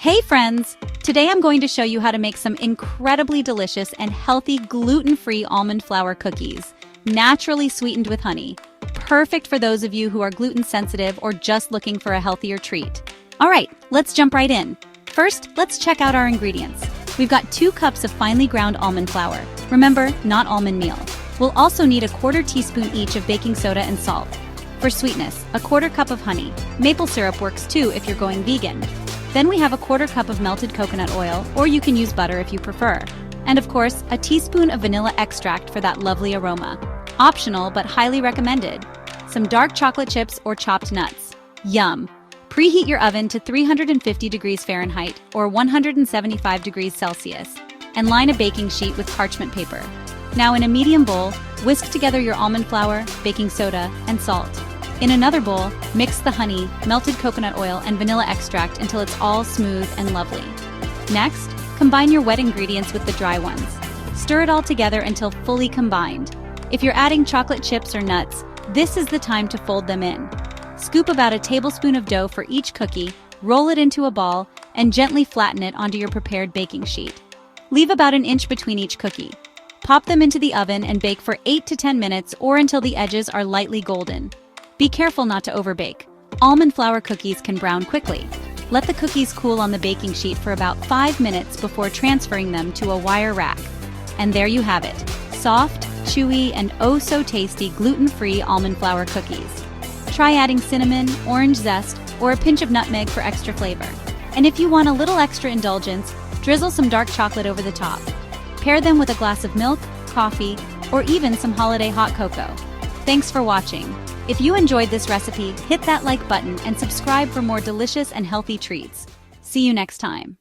Hey friends! Today I'm going to show you how to make some incredibly delicious and healthy gluten-free almond flour cookies, naturally sweetened with honey. Perfect for those of you who are gluten sensitive or just looking for a healthier treat. Alright, let's jump right in. First, let's check out our ingredients. We've got 2 cups of finely ground almond flour. Remember, not almond meal. We'll also need a 1/4 teaspoon each of baking soda and salt. For sweetness, a 1/4 cup of honey. Maple syrup works too if you're going vegan. Then we have a 1/4 cup of melted coconut oil, or you can use butter if you prefer. And of course, a teaspoon of vanilla extract for that lovely aroma. Optional, but highly recommended. Some dark chocolate chips or chopped nuts. Yum! Preheat your oven to 350 degrees Fahrenheit or 175 degrees Celsius, and line a baking sheet with parchment paper. Now in a medium bowl, whisk together your almond flour, baking soda, and salt. In another bowl, mix the honey, melted coconut oil, and vanilla extract until it's all smooth and lovely. Next, combine your wet ingredients with the dry ones. Stir it all together until fully combined. If you're adding chocolate chips or nuts, this is the time to fold them in. Scoop about a tablespoon of dough for each cookie, roll it into a ball, and gently flatten it onto your prepared baking sheet. Leave about an inch between each cookie. Pop them into the oven and bake for 8 to 10 minutes or until the edges are lightly golden. Be careful not to overbake. Almond flour cookies can brown quickly. Let the cookies cool on the baking sheet for about 5 minutes before transferring them to a wire rack. And there you have it. Soft, chewy, and oh so tasty gluten-free almond flour cookies. Try adding cinnamon, orange zest, or a pinch of nutmeg for extra flavor. And if you want a little extra indulgence, drizzle some dark chocolate over the top. Pair them with a glass of milk, coffee, or even some holiday hot cocoa. Thanks for watching. If you enjoyed this recipe, hit that like button and subscribe for more delicious and healthy treats. See you next time.